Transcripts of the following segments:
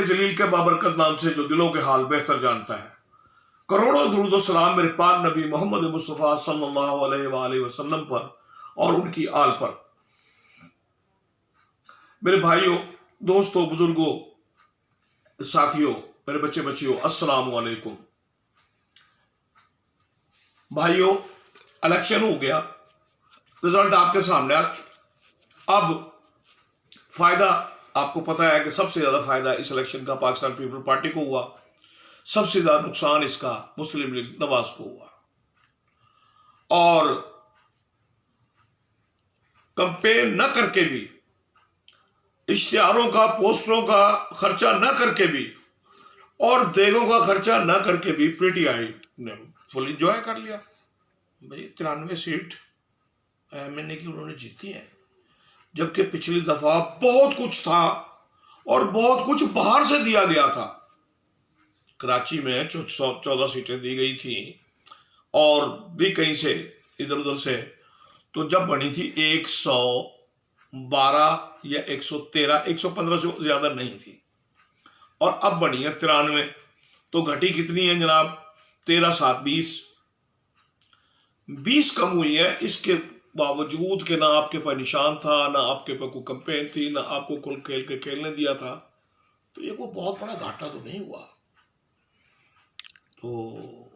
जलील के बाबरकत नाम से जो दिलों के हाल बेहतर जानता है। करोड़ों दुरूद व सलाम मेरे पाक नबी मोहम्मद मुस्तफ़ा सल्लल्लाहु अलैहि वसल्लम पर और उनकी आल पर। मेरे भाइयों, दोस्तों, बुजुर्गों, साथियों, मेरे बच्चे बच्चियों, अस्सलाम वालेकुम। भाइयों, इलेक्शन हो गया, रिजल्ट आपके सामने अब फायदा आपको पता है कि सबसे ज्यादा फायदा इस इलेक्शन का पाकिस्तान पीपल पार्टी को हुआ, सबसे ज्यादा नुकसान इसका मुस्लिम लीग नवाज को हुआ। और कंपेन न करके भी, इश्तिहारों का, पोस्टरों का खर्चा न करके भी और देगों का खर्चा न करके भी पीटीआई ने फुल इंजॉय कर लिया। भाई 93 सीट एमएनए की उन्होंने जीती है, जबकि पिछली दफा बहुत कुछ था और बहुत कुछ बाहर से दिया गया था। कराची में 14 सीटें दी गई थी और भी कहीं से इधर उधर से। तो जब बनी थी 112 या 113, 115 से ज्यादा नहीं थी, और अब बनी है 93। तो घटी कितनी है जनाब? 13 7 20 कम हुई है। इसके बावजूद के ना आपके पास निशान था, ना आपके पास कोई कैंपेन थी, ना आपको खुल खेल के खेलने दिया था, तो ये कोई बहुत बड़ा घाटा तो नहीं हुआ। तो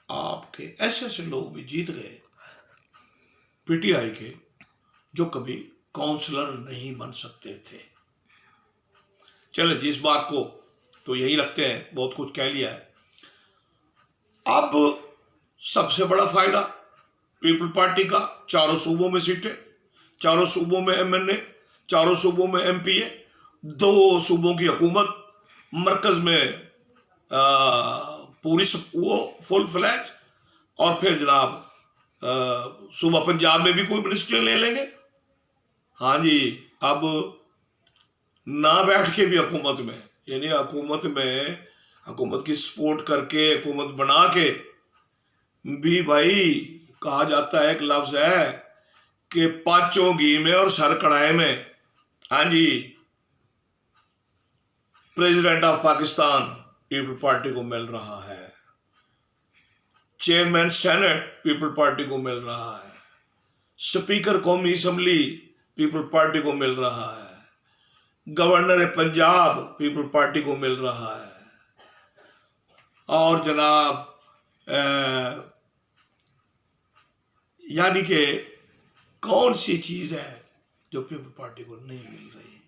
आपके ऐसे ऐसे लोग भी जीत गए पीटीआई के, जो कभी काउंसलर नहीं बन सकते थे। चले जिस बात को तो यही रखते हैं, बहुत कुछ कह लिया है। अब सबसे बड़ा फायदा पीपल पार्टी का, चारों सूबों में सीटें, चारों सूबों में एमएनए, चारों सूबों में एमपीए, 2 सूबों की हुकूमत, मरकज में पूरी वो फुल फ्लैज, और फिर जनाब सूबा पंजाब में भी कोई मिनिस्ट्री ले लेंगे। हाँ जी, अब ना बैठ के भी हुकूमत में, यानी हुकूमत की सपोर्ट करके, हुकूमत बना के भी, भाई कहा जाता है, एक लफ्ज है कि पांचों घी में और सर कढ़ाई में। हाँ जी, प्रेसिडेंट ऑफ पाकिस्तान पीपल पार्टी को मिल रहा है, चेयरमैन सेनेट पीपल पार्टी को मिल रहा है, स्पीकर कौमी असम्बली पीपल पार्टी को मिल रहा है, गवर्नर पंजाब पीपल पार्टी को मिल रहा है, और जनाब यानी कि कौन सी चीज है जो पीपल पार्टी को नहीं मिल रही?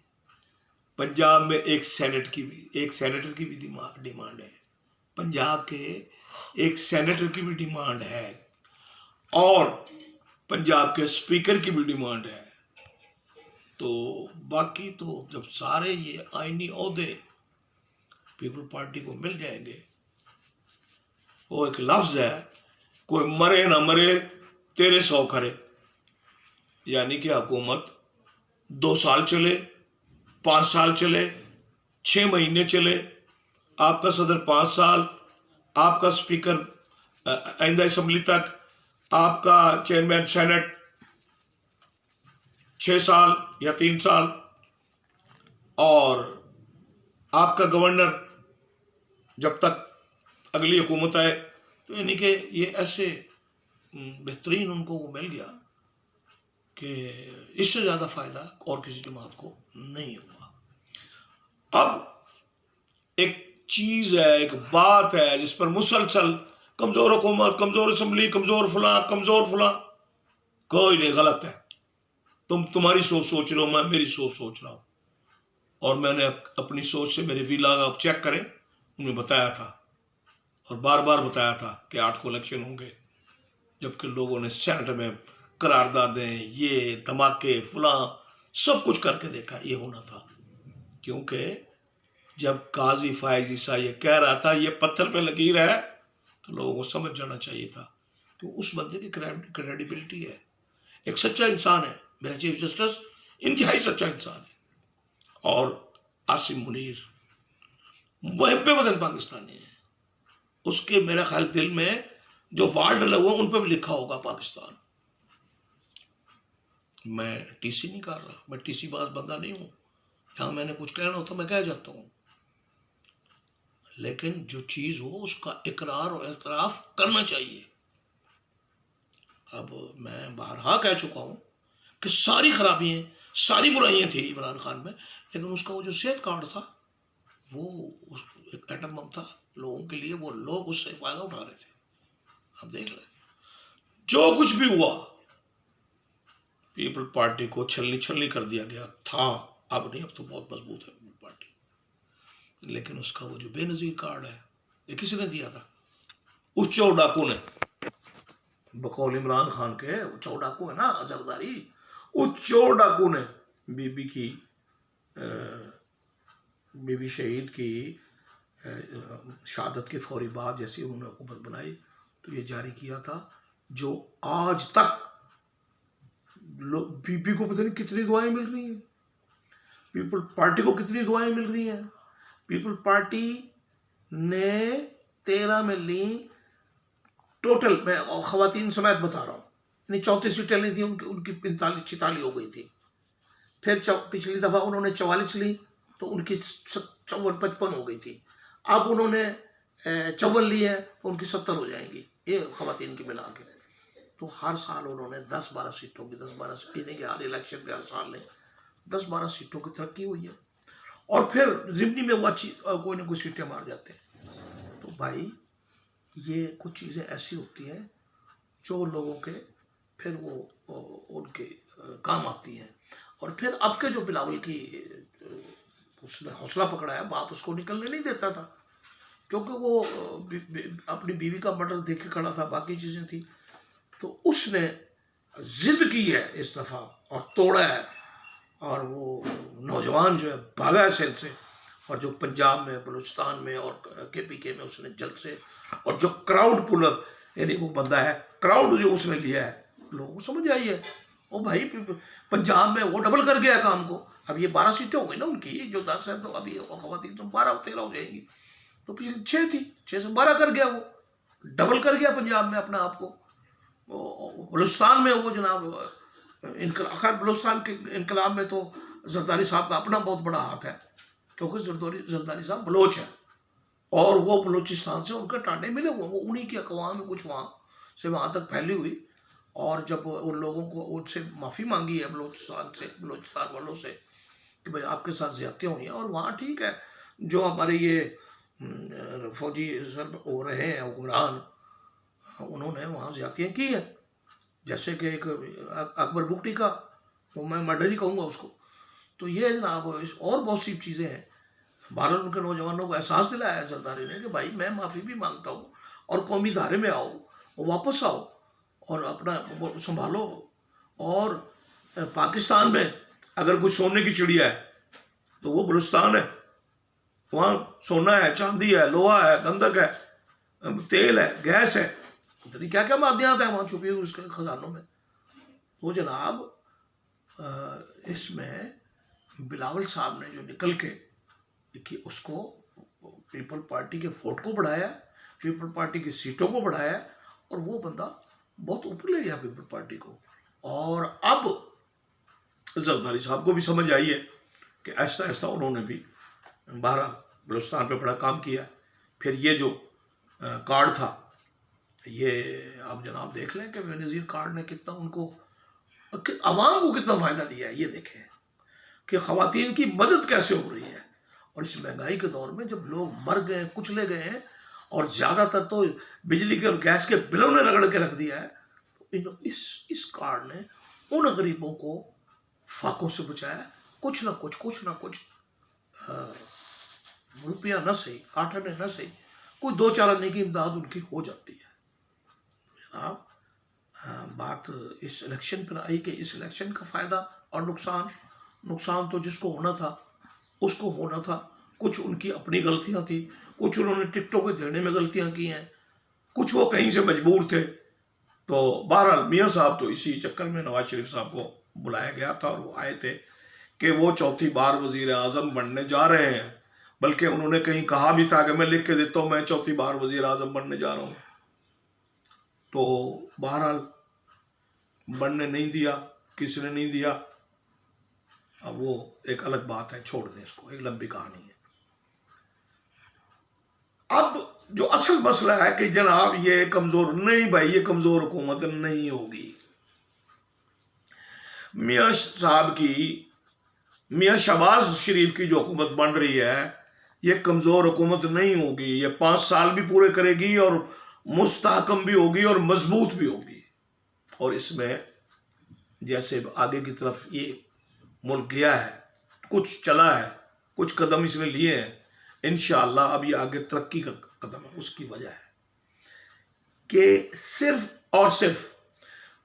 पंजाब में एक सेनेटर की भी डिमांड है, पंजाब के एक सेनेटर की भी डिमांड है, और पंजाब के स्पीकर की भी डिमांड है। तो बाकी तो जब सारे ये आईनी ओहदे पीपल पार्टी को मिल जाएंगे, वो एक लफ्ज है, कोई मरे ना मरे तेरे 100 करे, यानी कि हुकूमत 2 साल चले, 5 साल चले, 6 महीने चले, आपका सदर 5 साल, आपका स्पीकर आइंदा असम्बली तक, आपका चेयरमैन सेनेट 6 साल या 3 साल, और आपका गवर्नर जब तक अगली हुकूमत आए। तो यानी कि ये ऐसे बेहतरीन उनको वो मिल गया कि इससे ज्यादा फायदा और किसी जमात को नहीं हुआ। अब एक चीज है, एक बात है जिस पर मुसलसल कमजोर हुकूमत, कमजोर असम्बली, कमजोर फला, कोई नहीं, गलत है। तुम्हारी सोच रहे हो, मैं मेरी सोच रहा हूं, और मैंने अपनी सोच से मेरे विलाग आप चेक करें, उन्हें बताया था और बार बार बताया था कि 8 को इलेक्शन होंगे, जबकि लोगों ने सेनेट में करारदादें, ये धमाके, फुला सब कुछ करके देखा, ये होना था। क्योंकि जब काजी फायज ईसा ये कह रहा था ये पत्थर पे लकीर है, तो लोगों को समझ जाना चाहिए था कि उस बंदे की क्रेडिबिलिटी है, एक सच्चा इंसान है। मेरा चीफ जस्टिस इंतहाई सच्चा इंसान है। और आसिम मुनीर मुहिब्बे वतन पाकिस्तानी है, उसके मेरा ख्याल दिल में जो वार्ड डला हुआ उन पर भी लिखा होगा पाकिस्तान। मैं टीसी नहीं कर रहा, मैं टीसी बाज बंदा नहीं हूं। जहां मैंने कुछ कहना होता मैं कह जाता हूं, लेकिन जो चीज़ हो उसका इकरार और एतराफ़ करना चाहिए। अब मैं बारहा कह चुका हूँ कि सारी खराबियाँ, सारी बुराइयाँ थी इमरान खान में, लेकिन उसका वो जो सेहत कार्ड था वो एक एटम बम था लोगों के लिए, वो लोग उससे फ़ायदा उठा रहे थे। अब देख रहे जो कुछ भी हुआ, पीपल पार्टी को छलनी छलनी कर दिया गया था, अब नहीं, अब तो बहुत मजबूत है पीपल पार्टी। लेकिन उसका वो जो बेनज़ीर कार्ड है, ये किसने दिया था? उस चोर डाकू ने, बकौल इमरान खान के। वो चोर डाकू है ना जरदारी, उस चोर डाकू ने बीबी शहीद की शहादत के फौरी बाद जैसे उन्होंने हुकूमत बनाई तो ये जारी किया था, जो आज तक बीबी को पता नहीं कितनी दुआएं मिल रही हैं, पीपल पार्टी को कितनी दुआएं मिल रही हैं। पीपल पार्टी ने 13 में ली टोटल, मैं खवातीन समेत बता रहा हूँ, यानी 34 सीटें ली थी, उनकी 45-46 हो गई थी। फिर पिछली दफ़ा उन्होंने 44 ली तो उनकी 54-55 हो गई थी। अब उन्होंने 54 ली है तो उनकी 70 हो जाएंगी, ये खवातीन की मिला के। तो हर साल उन्होंने 10-12 सीटों की, 10-12 सीटें के हर इलेक्शन पे हर साल ने 10-12 सीटों की तरक्की हुई है। और फिर ज़िमनी में वो अच्छी कोई ना कोई सीटें मार जाते हैं। तो भाई ये कुछ चीज़ें ऐसी होती हैं जो लोगों के फिर वो उनके काम आती हैं। और फिर अब के जो बिलावल की उसने हौसला पकड़ा है, बाप उसको निकलने नहीं देता था, क्योंकि वो अपनी बीवी का मर्डर देख के खड़ा था, बाकी चीज़ें थी, तो उसने जिद की है इस दफ़ा और तोड़ा है। और वो नौजवान जो है भागा है सिंध से, और जो पंजाब में, बलूचिस्तान में और KPK में उसने जल्द से, और जो क्राउड पुलर यानी वो बंदा है, क्राउड जो उसने लिया है, लोगों को समझ आई है। ओ भाई पंजाब में वो डबल कर गया काम को। अब ये 12 सीटें हो गई ना उनकी, जो 10 है तो अभी खवातीन तो 12-13 हो जाएंगी, तो पिछली 6 थी, 6 से 12 कर गया, वो डबल कर गया पंजाब में अपना आपको। बलूचिस्तान में वो जनाब खैर बलूचिस्तान के इनकलाब में तो जरदारी साहब का अपना बहुत बड़ा हाथ है, क्योंकि जरदारी साहब बलोच है और वो बलूचिस्तान से उनके टांडे मिले हुए, वो उन्हीं की अक़वाम में कुछ वहाँ से वहाँ तक फैली हुई। और जब उन लोगों को उनसे माफ़ी मांगी है बलूचिस्तान वालों से कि भाई आपके साथ ज़्यादतियाँ हुई हैं, और वहाँ ठीक है जो हमारे ये फौजी सब हो रहे हैं हुक्मरान, उन्होंने वहाँ ज़्यादतियाँ की है, जैसे कि एक अकबर बुगटी का, तो मैं मर्डर ही कहूँगा उसको। तो ये जनाब और बहुत सी चीज़ें हैं। भारत उनके नौजवानों को एहसास दिलाया है सरदारी ने कि भाई मैं माफ़ी भी मांगता हूँ, और कौमी धारे में आओ, वापस आओ और अपना संभालो। और पाकिस्तान में अगर कोई सोने की चिड़िया है तो वो बलूचिस्तान है, वहाँ सोना है, चांदी है, लोहा है, गंधक है, तेल है, गैस है, पता क्या क्या मादियात है वहाँ छुपी हुई उसके खजानों में। वो जनाब इसमें बिलावल साहब ने जो निकल के कि उसको पीपल पार्टी के वोट को बढ़ाया, पीपल पार्टी की सीटों को बढ़ाया, और वो बंदा बहुत ऊपर ले गया पीपल पार्टी को। और अब जरदारी साहब को भी समझ आई है कि ऐसा ऐसा उन्होंने भी 12 बलूचिस्तान पे बड़ा काम किया। फिर ये जो कार्ड था, ये आप जनाब देख लें कि बेनज़ीर कार्ड ने कितना उनको, आवाम को कितना फ़ायदा दिया है। ये देखें कि ख़वातीन की मदद कैसे हो रही है, और इस महंगाई के दौर में जब लोग मर गए, कुचले गए हैं, और ज़्यादातर तो बिजली के और गैस के बिलों ने रगड़ के रख दिया है, तो इस कार्ड ने उन गरीबों को फाकों से बचाया। कुछ ना कुछ रुपया न सही, 8 आने न सही, कोई 2-4 आने की इमदाद उनकी हो जाती है। जनाब बात इस इलेक्शन पर आई कि इस इलेक्शन का फ़ायदा और नुकसान तो जिसको होना था उसको होना था। कुछ उनकी अपनी गलतियां थी, कुछ उन्होंने टिकटों के देने में गलतियां की हैं, कुछ वो कहीं से मजबूर थे। तो बहरहाल मियाँ साहब तो इसी चक्कर में नवाज शरीफ साहब को बुलाया गया था और वो आए थे कि वो चौथी बार वज़ीर आज़म बनने जा रहे हैं। बल्कि उन्होंने कहीं कहा भी था कि मैं लिख के देता हूँ मैं चौथी बार वज़ीर आज़म बनने जा रहा हूँ। तो बहरहाल बनने नहीं दिया, किसने नहीं दिया, अब वो एक अलग बात है, छोड़ दें इसको, एक लंबी कहानी है। जो असल मसला है कि जनाब ये कमजोर नहीं, भाई ये कमजोर हुकूमत नहीं होगी। मियां साहब की, मियां शहबाज शरीफ की जो हुकूमत बन रही है, ये कमजोर हुकूमत नहीं होगी। ये 5 साल भी पूरे करेगी और मुस्तहकम भी होगी और मजबूत भी होगी। और इसमें जैसे आगे की तरफ ये मुल्क गया है, कुछ चला है, कुछ कदम इसने लिए हैं, इंशाअल्लाह अब ये आगे तरक्की का कदम है। उसकी वजह है कि सिर्फ और सिर्फ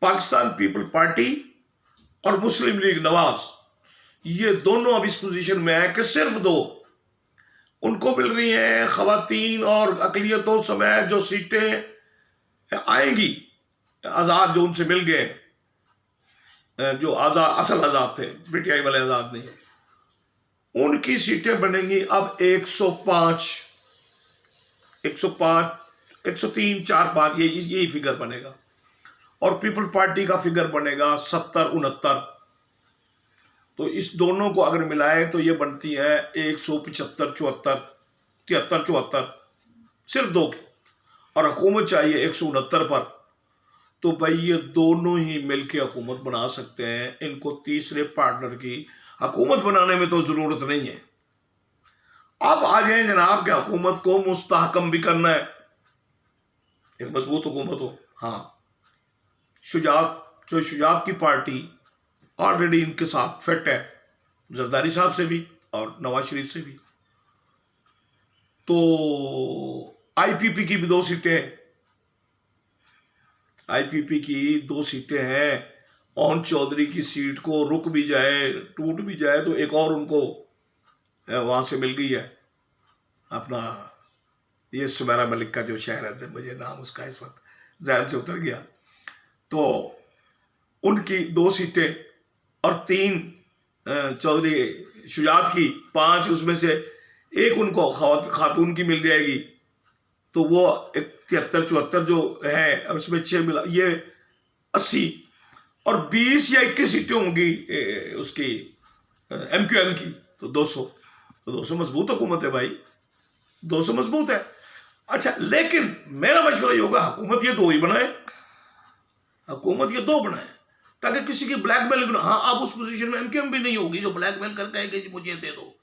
पाकिस्तान पीपल पार्टी और मुस्लिम लीग नवाज, ये दोनों अब इस पोजीशन में है कि सिर्फ दो उनको मिल रही हैं। खवातीन और अकलियतों समेत जो सीटें आएंगी आज़ाद, जो उनसे मिल गए, जो आज़ाद असल आज़ाद थे, पीटीआई वाले आज़ाद नहीं, उनकी सीटें बनेंगी अब 105, 103, 4, 5, यही फिगर बनेगा। और पीपल पार्टी का फिगर बनेगा 70, 69। तो इस दोनों को अगर मिलाए तो ये बनती है 175, 74, 73, 74, सिर्फ दो की। और हुकूमत चाहिए 169 पर। तो भाई ये दोनों ही मिलके हुकूमत बना सकते हैं। इनको तीसरे पार्टनर की हुकूमत बनाने में तो जरूरत नहीं है। अब आ जाए जनाब कि हुकूमत को मुस्तहकम भी करना है, एक मजबूत हुकूमत हो। हाँ, शुजात की पार्टी ऑलरेडी इनके साथ फिट है, जरदारी साहब से भी और नवाज शरीफ से भी। तो आईपीपी की भी 2 सीटें, आईपीपी की 2 सीटें हैं। ओन चौधरी की सीट को रुक भी जाए, टूट भी जाए, तो एक और उनको वहां से मिल गई है। अपना ये सुमेरा मलिक का जो शहर है, मुझे नाम उसका इस वक्त ज़हन से उतर गया। तो उनकी 2 सीटें और 3 चौधरी शुजात की, 5 उसमें से एक उनको खातून की मिल जाएगी। तो वो 73, 74 जो है उसमें 6 मिला, ये 80 और 20 या 21 सीटें होंगी उसकी MQM की, तो 200। तो 200 मजबूत हुकूमत है भाई, 200 मजबूत है। अच्छा, लेकिन मेरा मशवरा ये होगा हुकूमत ये 2 ही बनाए, हुकूमत ये 2 बनाए, ताकि किसी की ब्लैकमेल भी ना। हाँ, अब उस पोजीशन में MQM भी नहीं होगी जो ब्लैकमेल कर कहेगी मुझे दे दो।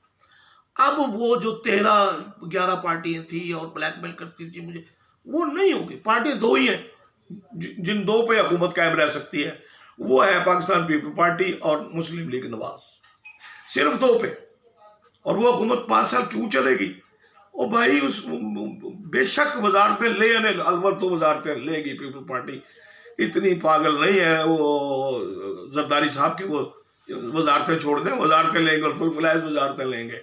अब वो जो 13-11 पार्टियां थी और ब्लैकमेल करती थी मुझे, वो नहीं होगी। पार्टियां 2 ही हैं जिन 2 पे हुकूमत कायम रह सकती है, वो है पाकिस्तान पीपल पार्टी और मुस्लिम लीग नवाज, सिर्फ 2 पे। और वो हुकूमत 5 साल क्यों चलेगी? ओ भाई, उस बेशक वजारतें ले आने, अलवर तो वजारतें लेगी पीपल पार्टी, इतनी पागल नहीं है वो जरदारी साहब के वो वजारतें छोड़ दें, वजारतें लेंगे और फुल फ्लैज वजारतें लेंगे,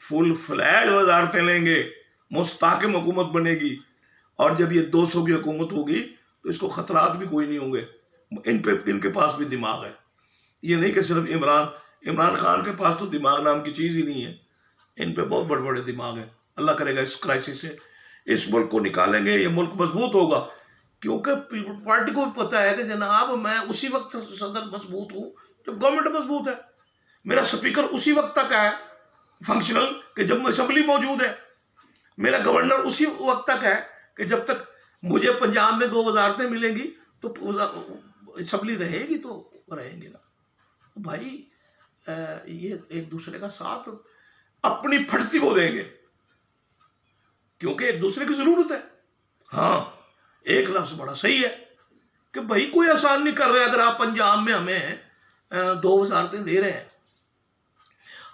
फुल फ्लैज वजारतें लेंगे, मुस्तहकम हुकूमत बनेगी। और जब ये 200 की हुकूमत होगी तो इसको खतरात भी कोई नहीं होंगे। इनके पास भी दिमाग है। ये नहीं कि सिर्फ इमरान खान के पास तो दिमाग नाम की चीज़ ही नहीं है, इन पे बहुत बड़े बड़े दिमाग है। अल्लाह करेगा इस क्राइसिस से इस मुल्क को निकालेंगे, ये मुल्क मजबूत होगा। क्योंकि पीपल पार्टी को भी पता है कि जनाब मैं उसी वक्त सदर मजबूत हूँ जब गवर्नमेंट मजबूत है, मेरा स्पीकर उसी वक्त तक है फंक्शनल कि जब असेंबली मौजूद है, मेरा गवर्नर उसी वक्त तक है कि जब तक मुझे पंजाब में 2 वजारतें मिलेंगी तो असेंबली रहेगी, तो रहेंगी ना भाई। ये एक दूसरे का साथ अपनी फटती को देंगे, क्योंकि एक दूसरे की जरूरत है। हाँ, एक लफ्ज बड़ा सही है कि भाई कोई आसान नहीं कर रहे। अगर आप पंजाब में हमें 2 वजारतें दे रहे हैं,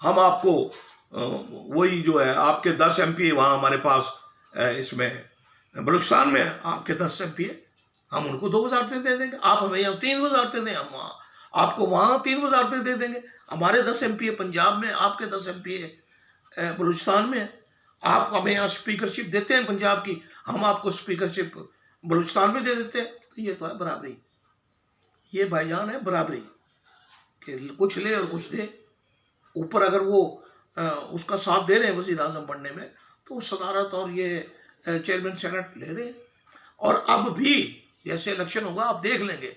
हम आपको वही जो है आपके 10 MP वहाँ हमारे पास इसमें बलूचिस्तान में आपके 10 MP है, हम उनको 2 वजारतें दे देंगे। आप हमें यहाँ 3 वजारतें दें, हम आपको वहाँ 3 वजारतें दे देंगे। हमारे 10 MP है पंजाब में, आपके 10 MP है बलूचिस्तान में। आप हमें यहाँ स्पीकरशिप देते हैं पंजाब की, हम आपको स्पीकरशिप बलूचिस्तान में दे देते हैं। तो ये तो है बराबरी, ये भाईजान है बराबरी कि कुछ ले और कुछ दे। ऊपर अगर वो उसका साथ दे रहे हैं वज़ीर आज़म बनने में, तो वो सदारत और ये चेयरमैन सेनेट ले रहे हैं। और अब भी जैसे इलेक्शन होगा आप देख लेंगे,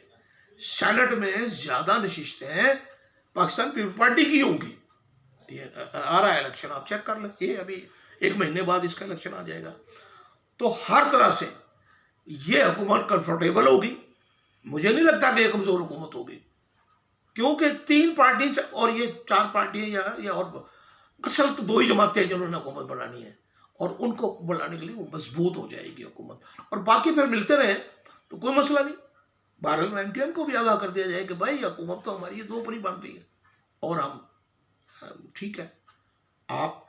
सेनेट में ज़्यादा नशिस्तें पाकिस्तान पीपल पार्टी की होंगी। ये आ रहा है इलेक्शन, आप चेक कर लें, ये अभी 1 महीने बाद इसका इलेक्शन आ जाएगा। तो हर तरह से ये हुकूमत कंफर्टेबल होगी। मुझे नहीं लगता कि ये कमजोर हुकूमत होगी, क्योंकि 3 पार्टी और ये 4 पार्टियां या और असल तो 2 ही जमातें हैं जिन्होंने हुकूमत बनानी है, और उनको बनाने के लिए वो मजबूत हो जाएगी हुकूमत, और बाकी फिर मिलते रहे तो कोई मसला नहीं। बहरहाल एमकेएम को भी आगाह कर दिया जाए कि भाई हुकूमत तो हमारी ये 2 पर ही बन रही है, और हम ठीक है, आप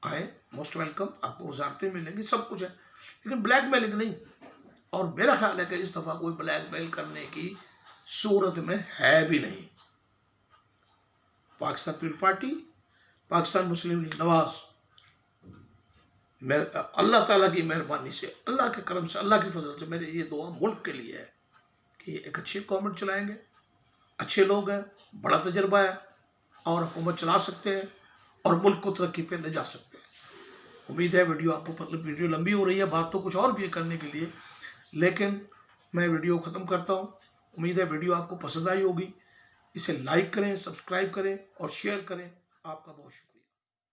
आए, मोस्ट वेलकम, आपको वजारतें मिलेंगी, सब कुछ है, लेकिन ब्लैकमेलिंग नहीं। और मेरा ख्याल है कि इस दफा कोई ब्लैकमेल करने की सूरत में है भी नहीं। पाकिस्तान पीपल पार्टी, पाकिस्तान मुस्लिम लीग नवाज, अल्लाह ताला की मेहरबानी से, अल्लाह के करम से, अल्लाह की फजल से मेरे ये दुआ मुल्क के लिए है कि एक अच्छी गवर्नमेंट चलाएंगे, अच्छे लोग हैं, बड़ा तजर्बा है, और हुकूमत चला सकते हैं और मुल्क को तरक्की पे ले जा सकते हैं। उम्मीद है वीडियो आपको, वीडियो लंबी हो रही है, बात तो कुछ और भी है करने के लिए, लेकिन मैं वीडियो ख़त्म करता हूँ। उम्मीद है वीडियो आपको पसंद आई होगी। इसे लाइक करें, सब्सक्राइब करें और शेयर करें। आपका बहुत शुक्रिया।